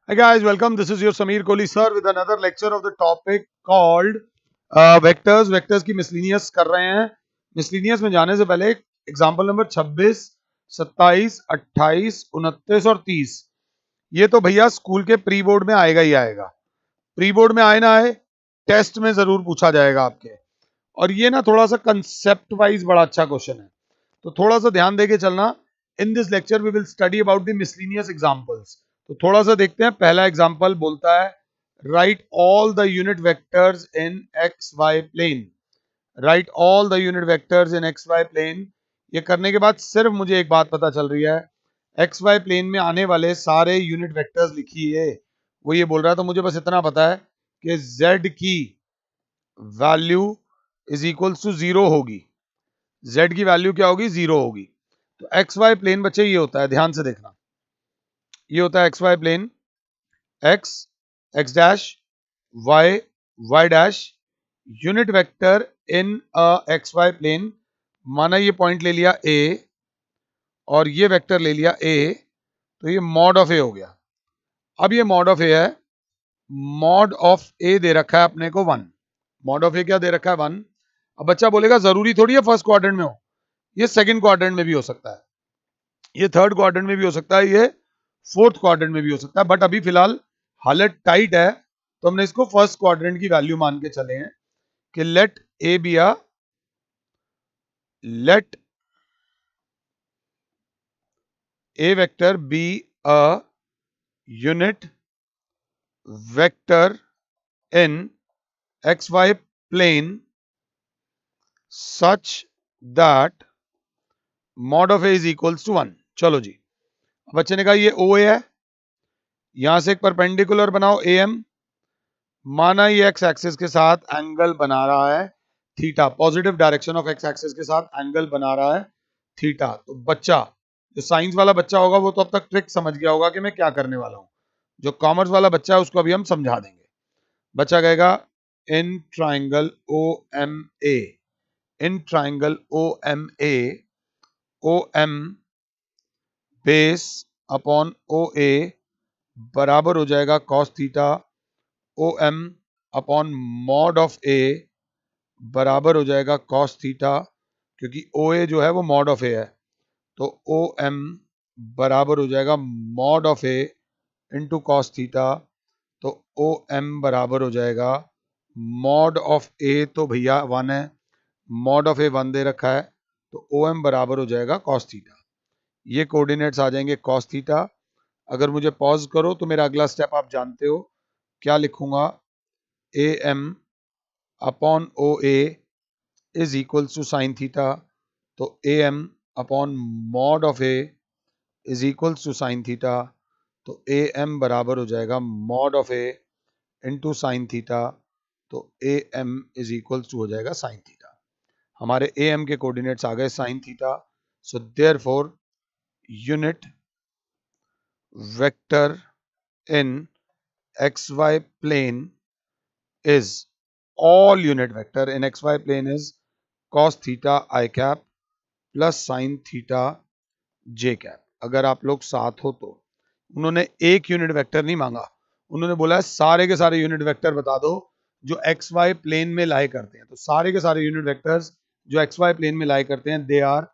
Hi guys, welcome. This is your Sameer Kohli sir with another lecture of the topic called vectors. Vectors की miscellaneous कर रहे हैं. Miscellaneous में जाने से पहले एग्जाम्पल नंबर 26, 27, 28, 29 और 30 ये तो भैया स्कूल के प्री बोर्ड में आएगा ही आएगा. प्री बोर्ड में आए ना आए, टेस्ट में जरूर पूछा जाएगा आपके. और ये ना थोड़ा सा कंसेप्ट वाइज बड़ा अच्छा क्वेश्चन है, तो थोड़ा सा ध्यान देके चलना. In this lecture we will study about the miscellaneous examples. तो थोड़ा सा देखते हैं. पहला एग्जांपल बोलता है write all the unit vectors in x Y plane. Write all the unit vectors in x Y plane. ये करने के बाद सिर्फ मुझे एक बात पता चल रही है, एक्स वाई प्लेन में आने वाले सारे यूनिट वेक्टर्स लिखिए. वो ये बोल रहा है, तो मुझे बस इतना पता है कि z की वैल्यू इज इक्वल्स टू 0 होगी. z की वैल्यू क्या होगी? 0 होगी. तो एक्स वाई प्लेन बच्चे ये होता है, ध्यान से देखना. ये होता है x Y plane. x, x dash, y, y dash, unit vector in x Y plane. माना ये पॉइंट ले लिया a और ये वेक्टर ले लिया a, तो ये मॉड ऑफ a हो गया. अब ये मॉड ऑफ a है. मॉड ऑफ a दे रखा है अपने को 1. मॉड ऑफ a क्या दे रखा है? 1. अब बच्चा बोलेगा जरूरी थोड़ी है फर्स्ट क्वाड्रेंट में हो, ये सेकंड क्वाड्रेंट में भी हो सकता है, ये थर्ड क्वाड्रेंट में भी हो सकता है, ये फोर्थ क्वाड्रेंट में भी हो सकता है. बट अभी फिलहाल हालत टाइट है, तो हमने इसको फर्स्ट क्वाड्रेंट की वैल्यू मान के चले हैं कि let A be a let A vector be a unit vector in x Y plane such that mod of A is equals to 1. चलो जी, बच्चे ने कहा ये ओ ए है, यहां से एक परपेंडिकुलर बनाओ ए एम. माना ये एक्स एक्सिस के साथ एंगल बना रहा है theta, positive direction of X axis के साथ एंगल बना रहा है थीटा. तो बच्चा जो साइंस वाला बच्चा होगा वो तो अब तक ट्रिक समझ गया होगा कि मैं क्या करने वाला हूं. जो कॉमर्स वाला बच्चा है उसको अभी हम समझा देंगे. बच्चा कहेगा in triangle O M A, in triangle O M A, O M base upon O A बराबर हो जाएगा cos theta. O M upon mod of A बराबर हो जाएगा कॉस थीटा, क्योंकि ओ ए जो है वो मॉड ऑफ ए है. तो ओ एम बराबर हो जाएगा mod of A into cos theta. तो ओ एम बराबर हो जाएगा मॉड ऑफ ए, तो भैया 1 है, मॉड ऑफ ए 1 दे रखा है, तो ओ एम बराबर हो जाएगा कॉस थीटा. ये कोऑर्डिनेट्स आ जाएंगे कॉस थीटा. अगर मुझे पॉज करो तो मेरा अगला स्टेप आप जानते हो क्या लिखूंगा, A M upon O A is equals to sine theta. तो A M upon mod of A is equals to sine theta. तो ए एम बराबर हो जाएगा mod of A into sine theta. तो A M is equals to हो जाएगा sine theta. हमारे A M के कोऑर्डिनेट्स आ गए sine theta. So therefore unit vector in x Y plane is all unit vector in xy plane is cos theta I cap plus sin theta j cap. अगर आप लोग साथ हो तो उन्होंने एक यूनिट वेक्टर नहीं मांगा, उन्होंने बोला है सारे के सारे यूनिट वेक्टर बता दो जो एक्स वाई प्लेन में लाई करते हैं. तो सारे के सारे यूनिट वेक्टर्स जो एक्स वाई प्लेन में लाई करते हैं they are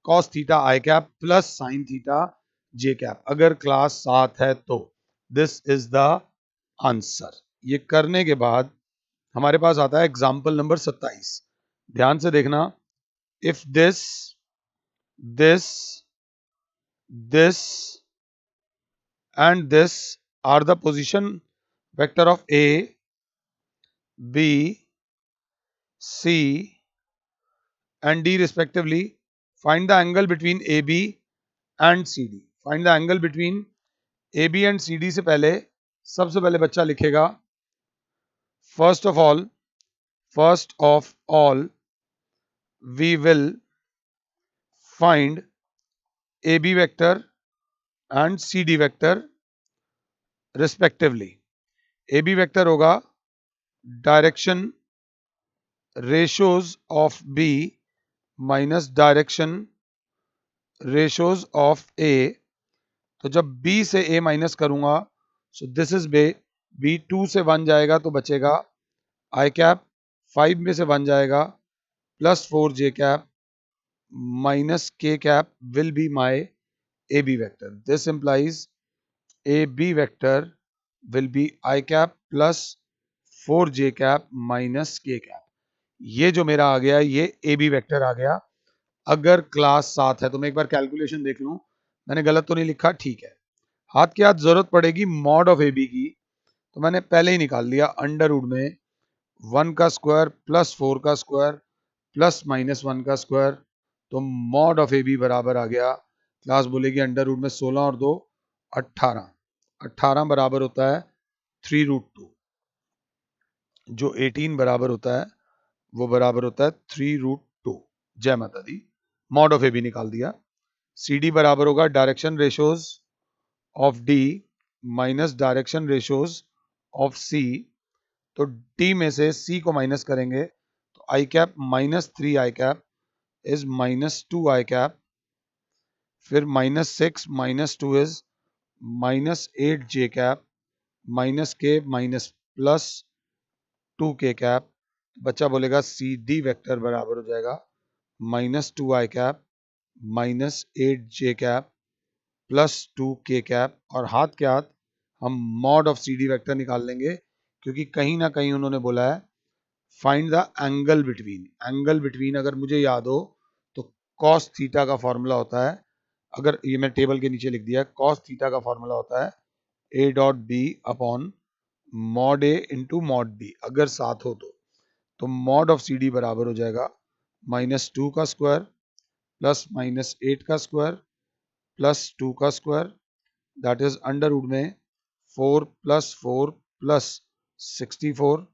cos theta I cap plus sine theta J cap. अगर क्लास साथ है तो दिस इज द आंसर. ये करने के बाद हमारे पास आता है एग्जाम्पल नंबर 27. ध्यान से देखना. If this this this and this are the position vector of A B C and D respectively, find the angle between A B and C D. Find the angle between A B and C D से पहले सबसे पहले बच्चा लिखेगा first of all we will find A B vector and C D vector respectively. A B vector होगा direction ratios of B minus direction ratios of ए. तो जब B से ए माइनस करूंगा सो दिस इज बी 2 से 1 जाएगा तो बचेगा i cap, 5 में से 1 जाएगा plus 4 J cap minus k cap will be my AB vector. This implies AB vector will be I cap plus 4j cap minus k cap. ये जो मेरा आ गया ये AB वेक्टर आ गया। अगर क्लास 7 है तो मैं एक बार कैलकुलेशन देख लूं, मैंने गलत तो नहीं लिखा, ठीक है। हाथ के हाथ जरूरत पड़ेगी मॉड ऑफ AB की, तो मैंने पहले ही निकाल लिया अंडर रूट में 1 का स्क्वायर प्लस 4 का स्क्वायर प्लस माइनस 1 का स्क्वायर, तो मॉड ऑफ ए बी बराबर आ गया, क्लास बोलेगी अंडर रूट में 16 और 2 18, 18 बराबर होता है 3√2, जो 18 बराबर होता है वो बराबर होता है 3√2। जय माता दी, मॉड ऑफ ए बी निकाल दिया। सी डी बराबर होगा direction ratios of D minus direction ratios of C, तो डी में से सी को माइनस करेंगे तो i cap minus 3 I cap is minus 2 I cap, फिर minus 6 minus 2 is minus 8 J cap minus K minus plus 2 K cap, बच्चा बोलेगा सी D vector बराबर हो जाएगा minus 2 I cap minus 8 J cap plus 2 K cap, और हाथ के हाथ हम mod of C D vector निकाल लेंगे, क्योंकि कहीं ना कहीं उन्होंने बोला है find the angle between. Angle between अगर मुझे याद हो तो कॉस थीटा का फॉर्मूला होता है, अगर ये मैं टेबल के नीचे लिख दिया, कॉस थीटा का फॉर्मूला होता है A dot B upon mod A into mod B, अगर साथ हो तो मॉड ऑफ सी डी बराबर हो जाएगा माइनस 2 का स्क्वायर प्लस माइनस 8 का स्क्वायर प्लस 2 का square, that is under root में 4 plus 4 plus 64,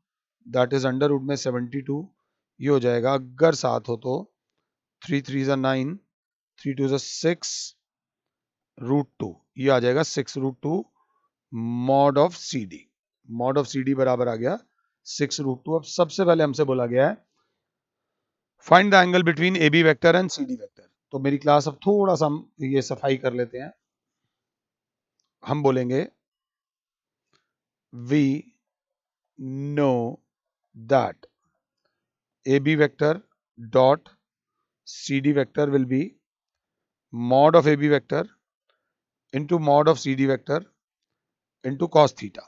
that is under root में 72, ये हो जाएगा अगर साथ हो तो 3 3 ज़ा 9, 3 2 ज़ा 6 रूट 2, ये आ जाएगा 6√2 mod of C D. Mod of C D बराबर आ गया 6√2। अब सबसे पहले हमसे बोला गया है find the angle between A B vector and C D vector, तो मेरी क्लास अब थोड़ा सा हम ये सफाई कर लेते हैं। हम बोलेंगे we know that A B vector dot C D vector will be mod of AB vector into mod of CD vector into cos theta।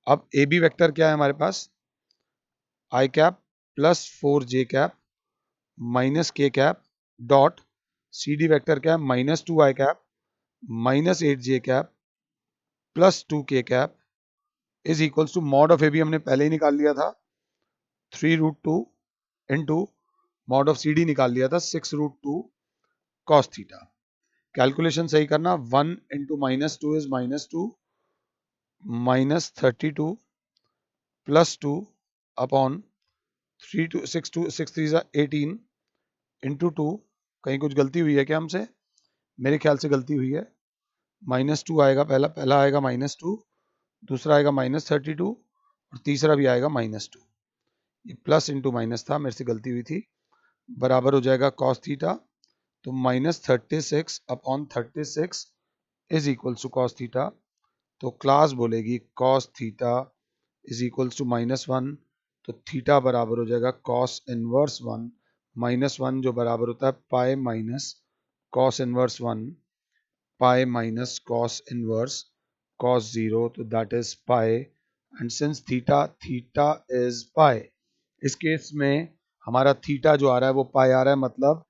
अब AB वेक्टर क्या है हमारे पास, I cap plus 4j cap minus k cap dot CD vector क्या है minus 2I cap minus 8j cap plus 2k cap is equals to mod of AB हमने पहले ही निकाल लिया था 3√2 इंटू मॉड ऑफ CD निकाल लिया था 6√2 cos थीटा। कैलकुलेशन सही करना, 1 into minus 2 is minus 2 minus 32 plus 2 upon 3 2 6 2 6 3 18 into 2, कहीं कुछ गलती हुई है क्या हमसे, मेरे ख्याल से गलती हुई है, माइनस 2 आएगा, पहला आएगा माइनस 2, दूसरा आएगा माइनस 32 और तीसरा भी आएगा माइनस 2, ये प्लस इंटू माइनस था, मेरे से गलती हुई थी, बराबर हो जाएगा कॉस थीटा, तो minus 36 upon 36 is equals to cos theta, तो क्लास बोलेगी cos theta is equals to -1, तो थीटा बराबर हो जाएगा कॉस इनवर्स 1 -1, जो बराबर होता है pi minus cos inverse 1 pi minus cos inverse cos 0, तो that is pi, and since theta is pi, इस केस में हमारा थीटा जो आ रहा है वो पाई आ रहा है, मतलब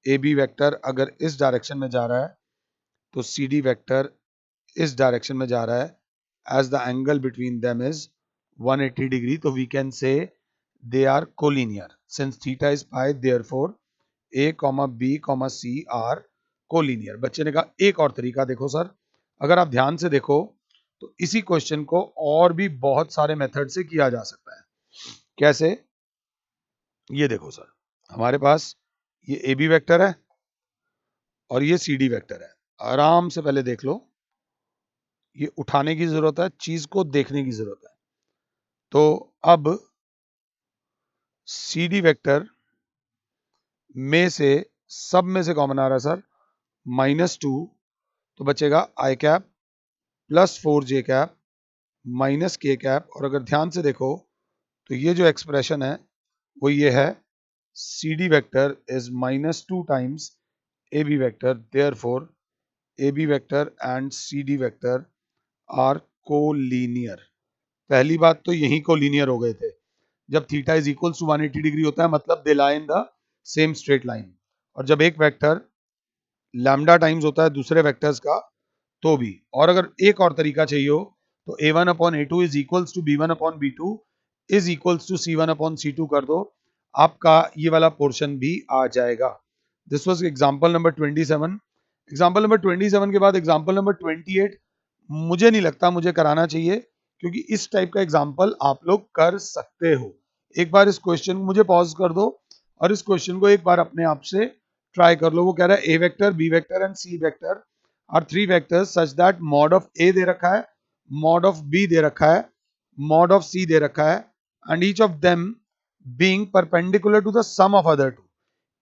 ए बी वेक्टर अगर इस डायरेक्शन में जा रहा है तो सी डी वेक्टर इस डायरेक्शन में जा रहा है, as the angle between them is 180 degree, तो we can say they are collinear since theta is pi, therefore a b c are collinear। बच्चे ने कहा एक और तरीका देखो सर, अगर आप ध्यान से देखो तो इसी क्वेश्चन को और भी बहुत सारे मेथड से किया जा सकता है। कैसे, ये देखो सर, हमारे पास ये ए बी वेक्टर है और ये सी डी वेक्टर है, आराम से पहले देख लो, ये उठाने की जरूरत है, चीज को देखने की जरूरत है। तो अब सी डी वेक्टर में से सब में से कॉमन आ रहा है सर -2, तो बचेगा i cap plus 4j cap minus k cap, और अगर ध्यान से देखो तो ये जो एक्सप्रेशन है वो ये है, CD vector is -2 times AB vector, therefore AB vector and CD vector are collinear. पहली बात तो यही कोलिनियर हो गए थे, जब theta is equals to 180 degree होता है मतलब they lie in the same straight line, और जब एक वेक्टर लैम्डा टाइम्स होता है दूसरे वेक्टर्स का तो भी। और अगर एक और तरीका चाहिए हो तो a1 upon a2 is equals to b1 upon b2 is equals to c1 upon c2 कर दो, आपका ये वाला पोर्शन भी आ जाएगा। This was example number 27। Example number 27 के बाद एग्जांपल नंबर 28 मुझे नहीं लगता मुझे कराना चाहिए, क्योंकि इस टाइप का एग्जांपल आप लोग कर सकते हो। एक बार इस क्वेश्चन को मुझे पॉज कर दो और इस क्वेश्चन को एक बार अपने आप से ट्राई कर लो। वो कह रहा है a vector, b vector and c vector are 3 vectors such that mod of a दे रखा है, मॉड ऑफ b दे रखा है, मॉड ऑफ c दे रखा है, and each of them being perpendicular to the sum of other two,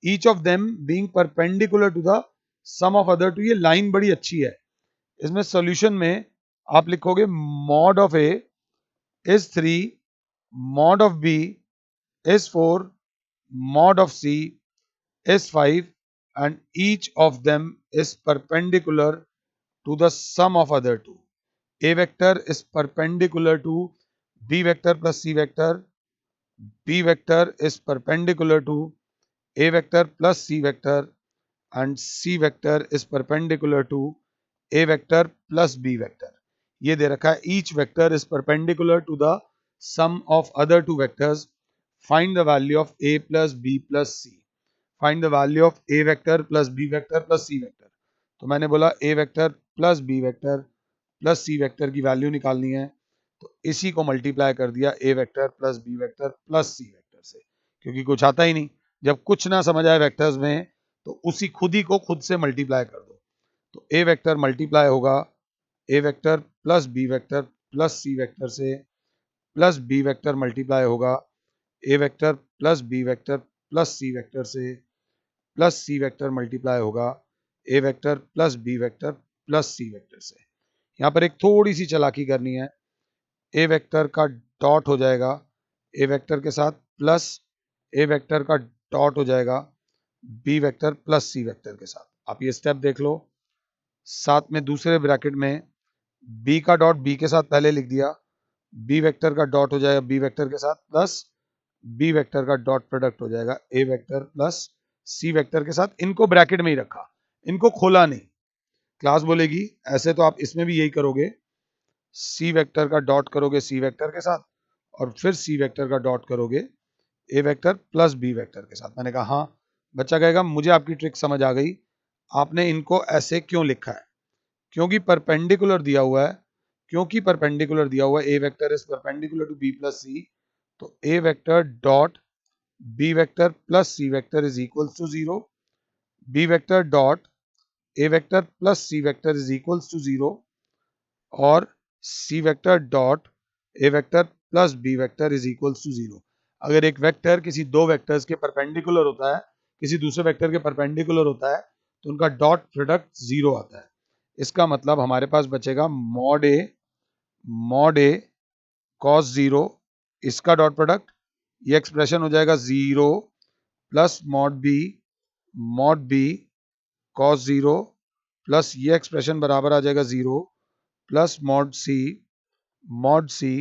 each of them being perpendicular to the sum of other two. ये line बड़ी अच्छी है। इसमें सॉल्यूशन में आप लिखोगे mod of a is 3, mod of b is 4, mod of c is 5, and each of them is perpendicular to the sum of other two. A vector is perpendicular to b vector plus c vector, b vector is perpendicular to a vector plus c vector, and c vector is perpendicular to a vector plus b vector. ये दे रखा है each vector is perpendicular to the sum of other two vectors. Find the value of a plus b plus c. Find the value of a vector plus b vector plus c vector. तो मैंने बोला a vector plus b vector plus c vector की value निकालनी है, तो इसी को multiply कर दिया a vector plus b vector plus c vector से, क्योंकि कुछ आता ही नहीं। जब कुछ ना समझ आए वेक्टर्स में तो उसी खुद ही को खुद से मल्टीप्लाई कर दो। तो a वेक्टर मल्टीप्लाई होगा a vector plus b vector plus c vector से, प्लस b वेक्टर मल्टीप्लाई होगा a vector plus b vector plus c vector से, प्लस c वेक्टर मल्टीप्लाई होगा a vector plus b vector plus c vector से। यहाँ पर एक थोड़ी सी चालाकी करनी है, a वेक्टर का डॉट हो जाएगा a वेक्टर के साथ, प्लस a वेक्टर का डॉट हो जाएगा b vector plus c vector के साथ। आप ये स्टेप देख लो। साथ में दूसरे ब्रैकेट में b का डॉट b के साथ पहले लिख दिया, b वेक्टर का डॉट हो जाएगा b वेक्टर के साथ, प्लस b वेक्टर का डॉट प्रोडक्ट हो जाएगा a vector plus c vector के साथ। इनको ब्रैकेट में ही रखा, इनको खोला नहीं। क्लास बोलेगी ऐसे तो आप इसमें भी यही करोगे, c वेक्टर का डॉट करोगे c वेक्टर के साथ और फिर c वेक्टर का डॉट करोगे a vector plus b vector के साथ। मैंने कहा हाँ। बच्चा कहेगा मुझे आपकी ट्रिक समझ आ गई, आपने इनको ऐसे क्यों लिखा है? क्योंकि परपेंडिकुलर दिया हुआ है, क्योंकि परपेंडिकुलर दिया हुआ है a vector is perpendicular to b plus c, तो a vector dot b vector plus c vector is equals to 0, b vector dot a vector plus c vector is equals to 0, और c vector dot a vector plus b vector is equals to 0। अगर एक vector किसी दो vectors के perpendicular होता है, किसी दूसरे वेक्टर के परपेंडिकुलर होता है, तो उनका डॉट प्रोडक्ट 0 आता है। इसका मतलब हमारे पास बचेगा मॉड ए कॉस 0, इसका डॉट प्रोडक्ट, ये एक्सप्रेशन हो जाएगा 0 plus mod B cos 0 plus ये एक्सप्रेशन बराबर आ जाएगा 0 प्लस मॉड सी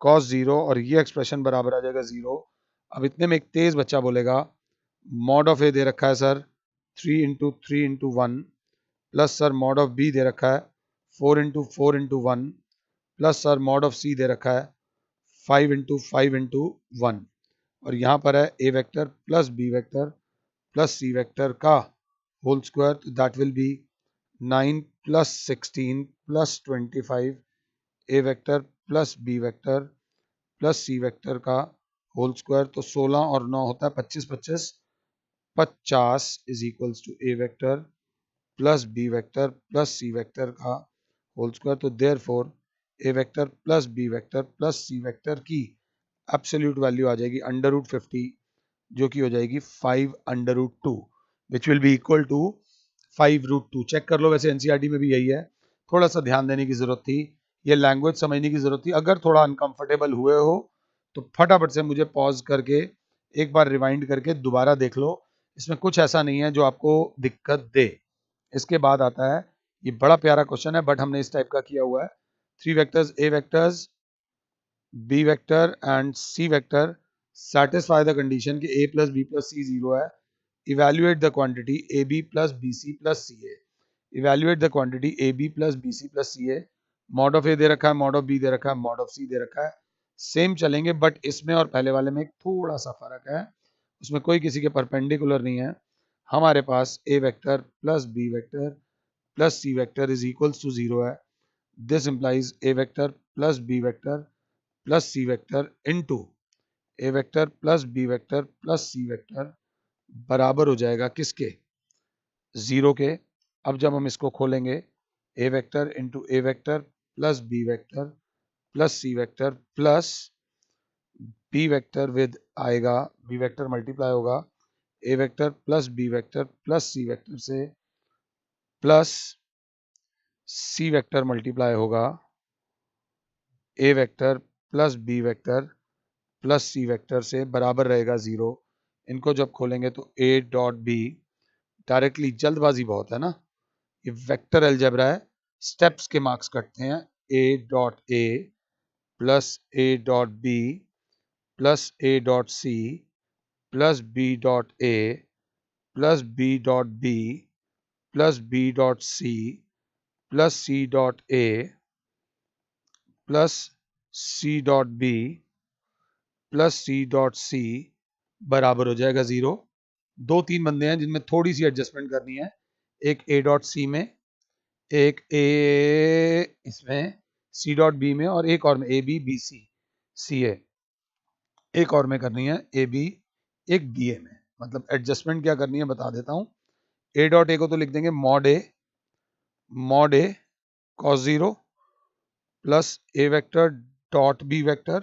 कॉस 0, और ये एक्सप्रेशन बराबर आ जाएगा 0। अब इतने में एक तेज बच्चा बोलेगा मॉड ऑफ ए दे रखा है sir 3 into 3 into 1, plus sir mod of B दे रखा है 4 into 4 into 1, plus sir mod of C दे रखा है 5 इंटू 5 इंटू 1, और यहाँ पर है A vector plus B vector plus C vector का होल स्क्वायर, तो that will be 9 plus 16 plus 25 A vector plus B vector plus C vector का होल स्क्वायर, तो 16 और 9 होता है 25, 50 is equals to A vector plus B vector plus C vector का whole square. तो therefore A vector plus B vector plus C vector की absolute value आ जाएगी under root 50, जो कि हो जाएगी 5 under root 2, which will be equal to 5 root 2। Check कर लो, वैसे एनसीईआरटी में भी यही है, थोड़ा सा ध्यान देने की जरूरत थी, ये लैंग्वेज समझने की जरूरत थी। अगर थोड़ा अनकंफर्टेबल हुए हो तो फटाफट से मुझे पॉज करके एक बार रिवाइंड करके दोबारा देख लो। इसमें कुछ ऐसा नहीं है जो आपको दिक्कत दे। इसके बाद आता है, ये बड़ा प्यारा क्वेश्चन है बट हमने इस टाइप का किया हुआ है। 3 vectors A vectors B vector and C vector satisfy the condition कि A plus B plus C 0 है। Evaluate the quantity AB plus BC plus CA। Evaluate the quantity AB plus BC plus CA। mod of A दे रखा है, mod of B दे रखा है, mod of C दे रखा है। सेम चलेंगे बट इसमें और पहले वाले में थोड़ा सा फर्क है, उसमें कोई किसी के परपेंडिकुलर नहीं है। हमारे पास A vector plus B vector plus C vector is equals to 0 है। This implies A vector plus B vector plus C vector into A vector plus B vector plus C vector बराबर हो जाएगा किसके? 0 के। अब जब हम इसको खोलेंगे, A vector into A vector plus B vector plus C vector plus B vector with आएगा, B वेक्टर मल्टीप्लाई होगा A vector plus B vector plus C vector से प्लस C वेक्टर मल्टीप्लाई होगा A vector plus B vector plus C vector से बराबर रहेगा 0। इनको जब खोलेंगे तो A डॉट B, डायरेक्टली जल्दबाजी बहुत है ना, ये वेक्टर अलजेब्रा है, स्टेप्स के मार्क्स कटते हैं। A dot A plus A dot B plus A dot C plus B dot A plus B dot B plus B dot C plus C dot A plus C dot B plus C dot C बराबर हो जाएगा 0। 2-3 बंदे हैं जिनमें थोड़ी सी adjustment करनी है, एक A डॉट C में, एक A इसमें C डॉट B में, और एक और में A B B C C A, एक और में करनी है A B, एक B A में। मतलब एडजस्टमेंट क्या करनी है बता देता हूं। A डॉट A को तो लिख देंगे mod A cos 0 plus A vector dot B vector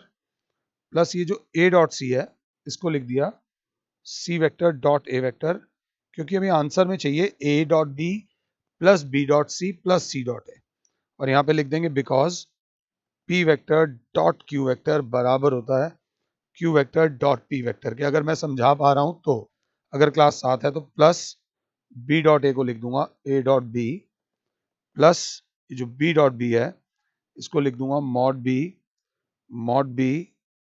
plus ये जो A डॉट C है इसको लिख दिया C vector dot A vector, क्योंकि हमें आंसर में चाहिए A dot B plus B dot C plus C dot A, और यहाँ पे लिख देंगे because P vector dot Q vector बराबर होता है Q vector dot P vector के। अगर मैं समझा पा रहा हूं तो, अगर क्लास 7 है तो प्लस B डॉट A को लिख दूंगा A डॉट B प्लस ये जो B डॉट B है इसको लिख दूंगा mod B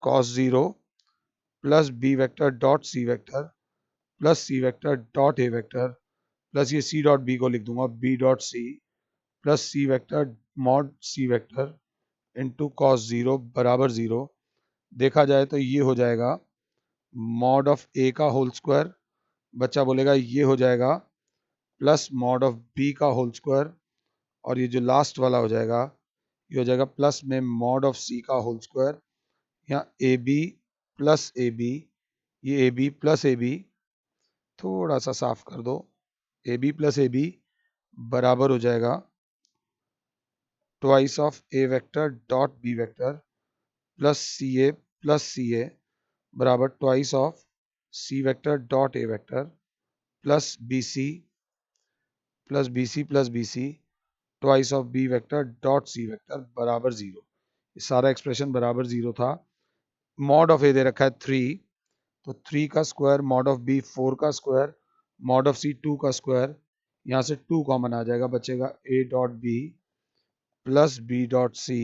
cos 0 plus B vector dot C vector plus C vector dot A vector plus ये C डॉट B को लिख दूंगा B dot C plus C vector mod C vector into cos 0 बराबर 0। देखा जाए तो ये हो जाएगा मॉड ऑफ A का होल स्क्वायर, बच्चा बोलेगा ये हो जाएगा प्लस मॉड ऑफ B का होल स्क्वायर, और ये जो लास्ट वाला हो जाएगा ये हो जाएगा प्लस में मॉड ऑफ C का होल स्क्वायर। यहाँ AB प्लस AB, ये AB प्लस AB, थोड़ा सा साफ कर दो, AB प्लस AB बराबर हो जाएगा twice of A vector dot B vector plus CA बराबर twice of C vector dot A vector plus BC plus BC twice of B vector dot C vector बराबर 0। ये सारा एक्सप्रेशन बराबर 0 था। Mod of A दे रखा है 3, तो 3 का स्क्वायर, मॉड ऑफ B 4 का स्क्वायर, मॉड ऑफ C 2 का स्क्वायर, यहाँ से 2 कॉमन आ जाएगा, बचेगा A dot B plus B dot C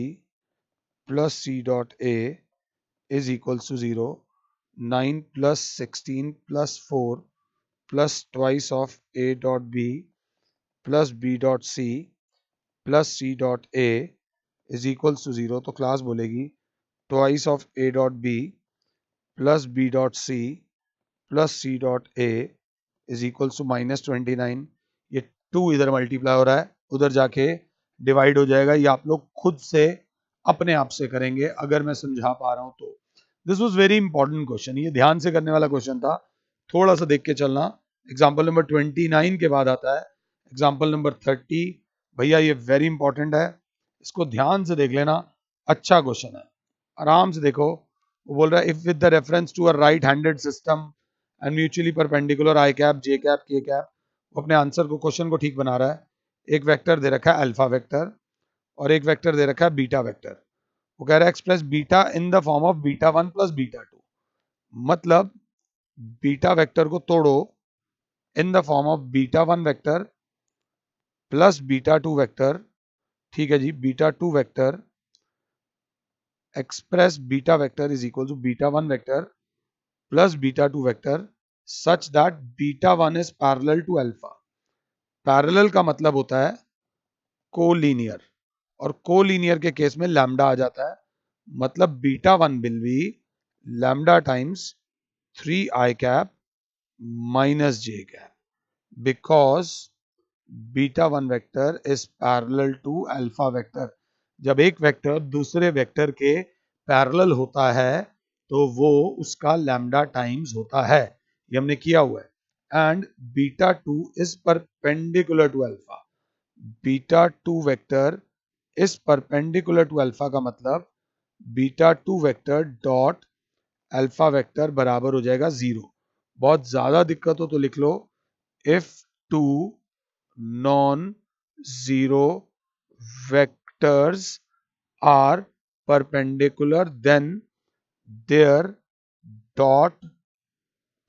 plus C dot A is equals to 0। 9 plus 16 plus 4 plus twice of A dot B plus B dot C plus C dot A is equals to 0। तो class बोलेगी twice of A dot B plus B dot C plus C dot A is equals to -29। ये 2 इधर multiply हो रहा है, उधर जाके divide हो जाएगा। ये आप लोग खुद से अपने आप से करेंगे अगर मैं समझा पा रहा हूं तो। This was very important question, ये ध्यान से करने वाला क्वेश्चन था, थोड़ा सा देख के चलना। एग्जाम्पल नंबर 29 के बाद आता है एग्जाम्पल नंबर 30। भैया ये वेरी इंपॉर्टेंट है, इसको ध्यान से देख लेना, अच्छा क्वेश्चन है, आराम से देखो। वो बोल रहा है if with the reference to a right handed system and mutually perpendicular I cap J cap K cap, वो अपने आंसर को, क्वेश्चन को ठीक बना रहा है। एक वेक्टर दे रखा है अल्फा वेक्टर, और एक वेक्टर दे रखा है बीटा वेक्टर। वो कह रहा है express beta in the form of beta 1 plus beta 2। मतलब बीटा वेक्टर को तोड़ो in the form of beta 1 vector plus beta 2 vector. ठीक है जी, beta 2 vector express beta vector is equal to beta 1 vector plus beta 2 vector such that beta 1 is parallel to alpha. Parallel का मतलब होता है collinear, और collinear के case में लैम्डा आ जाता है। मतलब beta 1 will be lambda times 3 I cap minus J cap, because beta 1 vector is parallel to alpha vector. जब एक वेक्टर दूसरे वेक्टर के पैरेलल होता है तो वो उसका लैम्डा टाइम्स होता है, ये हमने किया हुआ है। And beta 2 is perpendicular to alpha. Beta 2 vector is perpendicular to alpha का मतलब beta 2 vector dot alpha vector बराबर हो जाएगा 0। बहुत ज्यादा दिक्कत हो तो लिख लो if two non zero vectors are perpendicular then their dot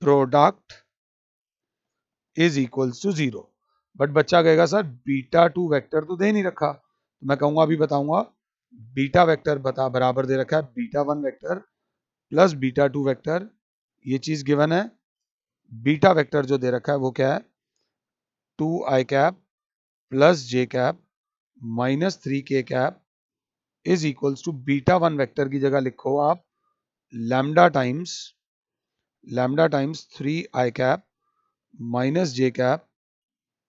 product is equals to 0। But बच्चा कहेगा सर बीटा 2 वेक्टर तो दे नहीं रखा, तो मैं कहूंगा अभी बताऊंगा। बीटा वेक्टर बता बराबर दे रखा है beta 1 vector plus beta 2 vector, ये चीज गिवन है। बीटा वेक्टर जो दे रखा है वो क्या है 2 I cap plus J cap minus 3 K cap is equals to beta 1 vector की जगह लिखो आप लैम्डा टाइम्स 3 आई cap minus J cap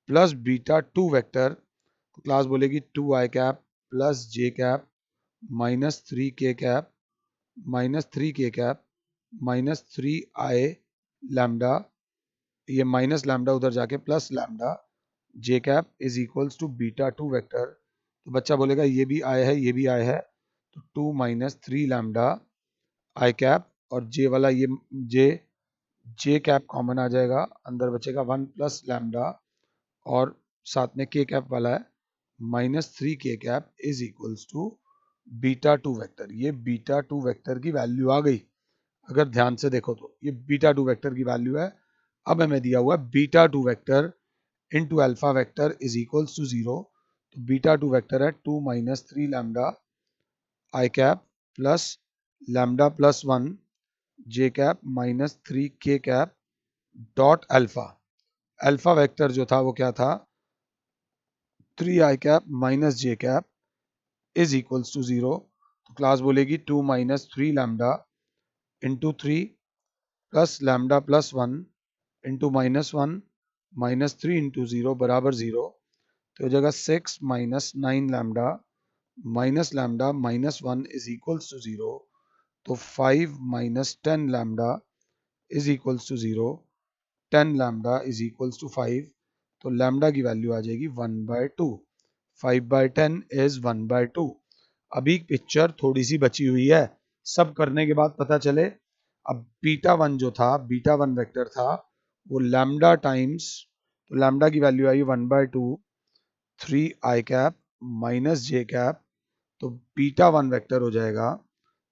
plus beta 2 vector. तो क्लास बोलेगी 2 I cap plus J cap minus 3 K cap minus 3 K cap minus 3 I lambda, ये minus lambda उधर जाके plus lambda J cap is equals to beta 2 vector. तो बच्चा बोलेगा ये भी आया है ये भी आया है, तो 2 माइनस 3 लैम्डा आई कैप और जे वाला ये जे जे कैप कॉमन आ जाएगा, अंदर बचेगा 1 प्लस लैम्डा और साथ में के कैप वाला है minus 3 K cap is equals to beta 2 vector. ये बीटा 2 वेक्टर की वैल्यू आ गई। अगर ध्यान से देखो तो ये बीटा 2 वेक्टर की वैल्यू है। अब हमें दिया हुआ है beta 2 vector into alpha vector is equals to 0। तो बीटा 2 वेक्टर है 2 minus 3 lambda I cap plus lambda plus 1 J cap minus 3 K cap dot alpha. Alpha vector जो था वो क्या था 3 आई cap minus J cap is equals to 0। तो class बोलेगी 2 minus 3 lambda into 3 plus lambda plus 1 into minus 1 minus 3 into 0 बराबर 0। तो जगह 6 minus 9 lambda minus 1 is equals to 0। तो 5 minus 10 lambda is equals to 0। 10 lambda is equals to 5। तो lambda की value आ जाएगी 1/2। 5/10 is 1/2। अभी पिक्चर थोड़ी सी बची हुई है, सब करने के बाद पता चले। अब बीटा 1 जो था बीटा 1 वेक्टर था वो लैम्डा टाइम्स, तो लैम्डा की वैल्यू आई 1/2 3 आई कैप माइनस जे कैप। तो बीटा 1 वेक्टर हो जाएगा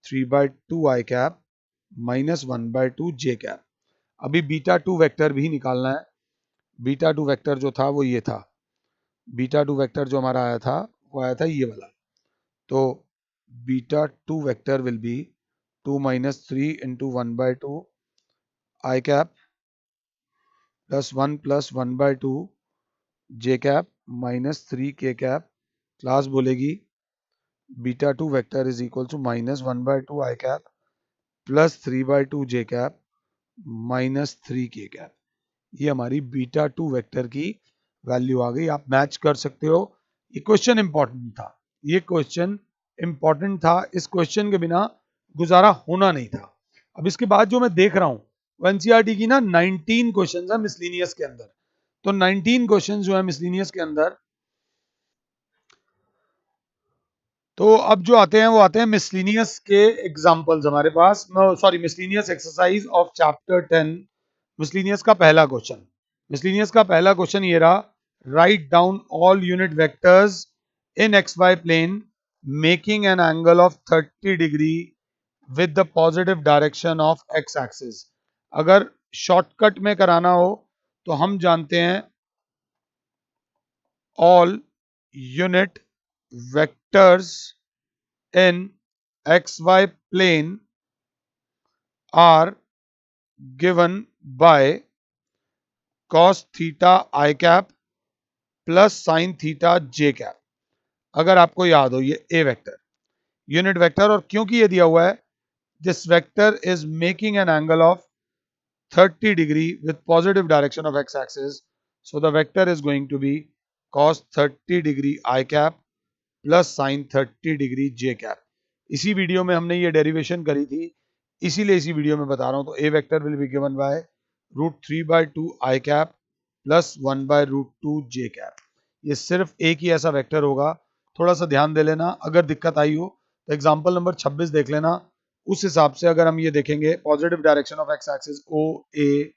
3/2 आई कैप माइनस 1/2 जे कैप। अभी बीटा 2 वेक्टर भी निकालना है। बीटा 2 वेक्टर जो था वो ये था, बीटा 2 वेक्टर जो हमारा आया था वो आया था ये वाला। तो beta 2 vector will be 2 minus 3 into 1/2 I cap plus 1 plus 1/2 J cap minus 3 K cap. Class बोलेगी beta 2 vector is equal to minus 1/2 I cap plus 3/2 J cap minus 3 K cap. ये हमारी बीटा 2 वेक्टर की value आ गई। आप match कर सकते हो। ये क्वेश्चन इंपॉर्टेंट था, ये क्वेश्चन इंपॉर्टेंट था, इस क्वेश्चन के बिना गुजारा होना नहीं था। अब इसके बाद जो मैं देख रहा हूं वो एनसीईआरटी की ना 19 क्वेश्चंस है मिसलिनियस के अंदर। तो 19 क्वेश्चंस जो है मिसलिनियस के अंदर, तो अब जो आते हैं वो आते हैं मिसलिनियस के एग्जांपल्स हमारे पास। Sorry, miscellaneous exercise of chapter 10। Miscellaneous का पहला क्वेश्चन, मिसलिनियस का पहला क्वेश्चन ये रहा, write down all unit vectors in xy plane making an angle of 30 degree with the positive direction of x axis. अगर शॉर्टकट में कराना हो तो हम जानते हैं all unit vectors in xy plane are given by cos theta I cap plus sine theta j cap. अगर आपको याद हो ये a वेक्टर यूनिट वेक्टर, और क्योंकि ये दिया हुआ है this vector is making an angle of 30 degree with positive direction of x axis, so the vector is going to be cos 30 degree I cap plus sign 30 degree j cap. इसी video में हमने ये derivation करी थी, इसीलिए इसी video में बता रहा हूं. तो a vector will be given by √3/2 I cap plus 1/√2 j cap. ये सिर्फ एक ही ऐसा वेक्टर होगा. थोड़ा सा ध्यान दे लेना, अगर दिक्कत आई हो तो एग्जांपल नंबर 26 देख लेना. उस हिसाब से अगर हम ये देखेंगे positive direction of X axis O A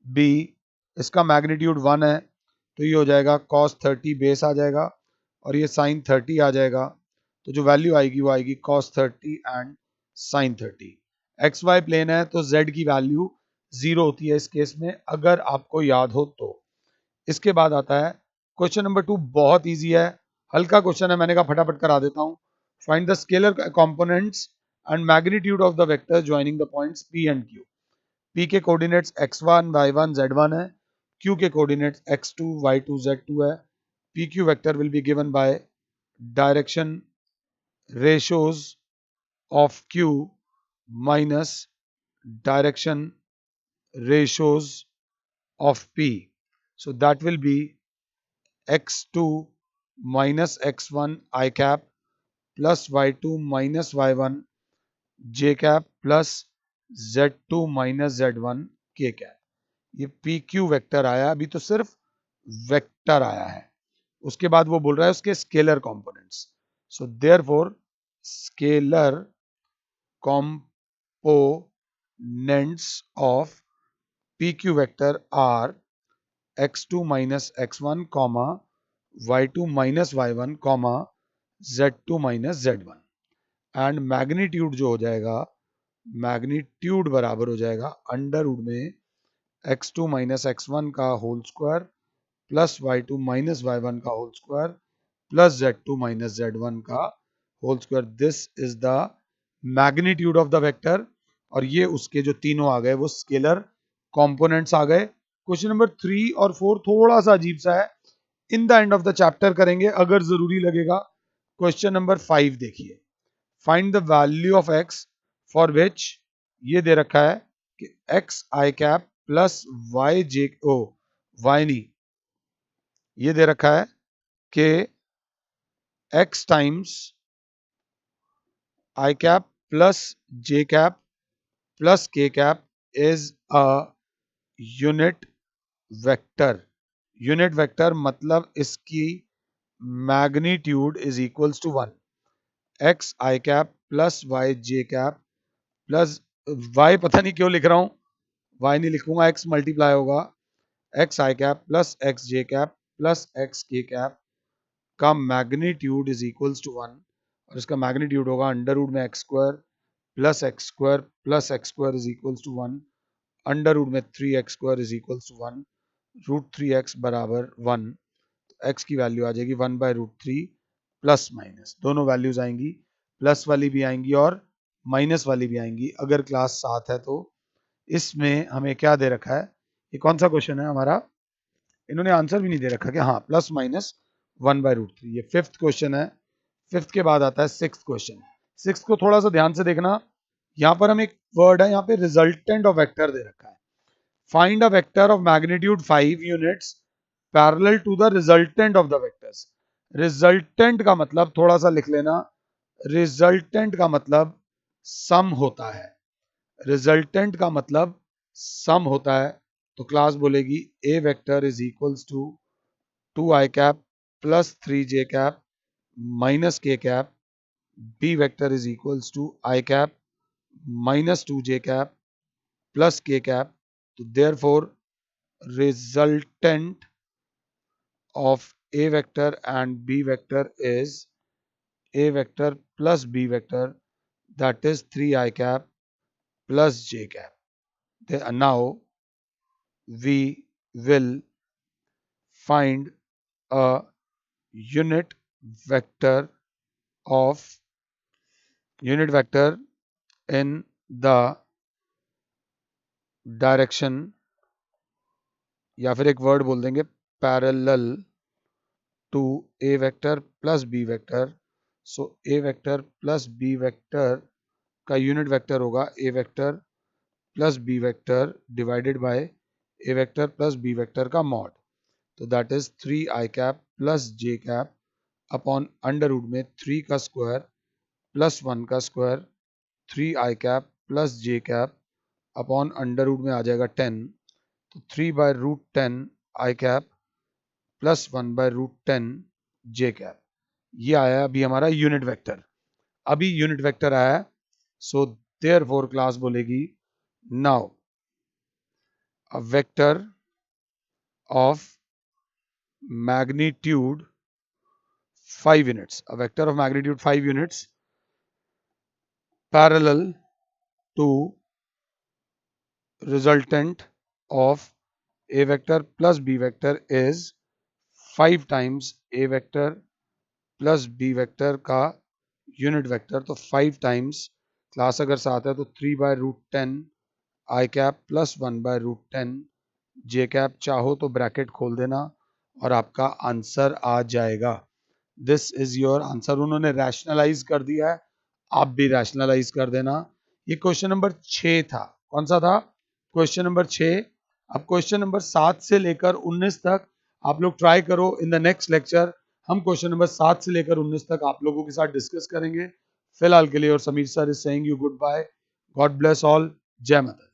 B, इसका मैग्नीट्यूड 1 है तो ये हो जाएगा cos 30 बेस आ जाएगा और ये sin 30 आ जाएगा. तो जो वैल्यू आएगी वो आएगी cos 30 and sin 30. X Y plane है तो z की वैल्यू 0 होती है इस केस में, अगर आपको याद हो तो. इसके बाद आता है क्वेश्चन नंबर 2. बहुत इजी है, हल्का क्वेश्चन है, मैंने कहा फटाफट करा देता हूं. Find the scalar components and magnitude of the vector joining the points p and q. p के कोऑर्डिनेट्स x1 y1 z1 है, q के कोऑर्डिनेट्स x2 y2 z2 है. pq vector will be given by direction ratios of q minus direction ratios of p. So that will be x2 minus x1 I cap plus y2 minus y1 j cap plus z2 minus z1 k cap. ये P Q vector आया, अभी तो सिर्फ vector आया है. उसके बाद वो बोल रहा है उसके scalar components. So therefore scalar components of P Q vector are x2 minus x1 comma y2 minus y1 comma z2 minus z1. And magnitude जो हो जाएगा, मैग्नीट्यूड बराबर हो जाएगा अंडर रूट में x2 माइनस x1 का whole square plus y2 minus y1 का whole square plus z2 minus z1 का whole square. This is the magnitude of the vector. और ये उसके जो तीनों आ गए वो स्केलर कंपोनेंट्स आ गए. क्वेश्चन नंबर 3 और 4 थोड़ा सा अजीब सा है, in the end of the chapter करेंगे अगर जरूरी लगेगा. क्वेश्चन नंबर 5 देखिए. Find the value of x for which ये दे रखा है कि x I cap plus Y J oh Y नहीं, ये दे रखा है कि x times I cap plus J cap plus K cap is a unit vector. Unit vector मतलब इसकी magnitude is equals to 1. X I cap plus Y J cap plus Y, पता नहीं क्यों लिख रहा हूं, वाई नहीं लिखूंगा, एक्स मल्टीप्लाई होगा X I cap plus X J cap plus X K cap का मैग्नीट्यूड इज इक्वल्स टू 1. और इसका मैग्नीट्यूड होगा अंडर रूट में X square plus X square is equals to 1 under root में 3x square is equals to 1 √3x बराबर 1. तो x की value आ जाएगी 1/√3 प्लस माइनस, दोनों वैल्यूज आएंगी, प्लस वाली भी आएंगी और माइनस वाली भी आएंगी अगर क्लास 7 है तो. इसमें हमें क्या दे रखा है, ये कौन सा क्वेश्चन है हमारा, इन्होंने आंसर भी नहीं दे रखा कि हाँ प्लस माइनस 1/√3. ये 5th क्वेश्चन है. 5th के बाद आता है 6th क्वेश्चन. 6th को थोड़ा सा ध्यान से देखना, यहाँ पर हम एक वर्ड है, यहाँ पे रिजल्टेंट ऑफ वेक्टर दे रखा है. Find a vector of magnitude 5 units parallel to the resultant of the vectors. Resultant का मतलब थोड़ा सा लिख लेना, रिजल्टेंट का मतलब सम होता है. रिजल्टेंट का मतलब सम होता है. तो क्लास बोलेगी A vector is equals to 2 I cap plus 3 J cap minus K cap. B vector is equals to I cap minus 2 J cap plus K cap. तो therefore resultant of A vector and B vector is A vector plus B vector, that is 3 I cap plus j cap. Now we will find a unit vector of unit vector in the direction, या फिर एक word बोल देंगे parallel to A vector plus B vector. So A vector plus B vector का unit vector होगा A vector plus B vector divided by A vector plus B vector का mod. तो that is 3 I cap plus J cap upon under root में 3 का square plus 1 का square 3 I cap plus J cap upon under root में आ जाएगा 10. तो 3/√10 I cap plus 1/√10 J cap. ये आया अभी हमारा यूनिट वेक्टर. अभी यूनिट वेक्टर आया, सो देयरफॉर क्लास बोलेगी now a vector of magnitude 5 units, a vector of magnitude 5 units parallel to resultant of a vector plus b vector is 5 times a vector plus B vector का unit vector. तो 5 times class अगर साथ है तो 3/√10 I cap plus 1/√10 J cap. चाहो तो bracket खोल देना और आपका आंसर आ जाएगा. This is your answer. उन्होंने रैशनलाइज कर दिया है, आप भी रैशनलाइज कर देना. ये क्वेश्चन नंबर 6 था. कौन सा था? Question number 6. अब क्वेश्चन नंबर 7 से लेकर 19 तक आप लोग ट्राई करो. इन द नेक्स्ट लेक्चर हम क्वेश्चन नंबर 7 से लेकर 19 तक आप लोगों के साथ डिस्कस करेंगे. फिलहाल के लिए और Sameer sir is saying you goodbye. God bless all. जय माता.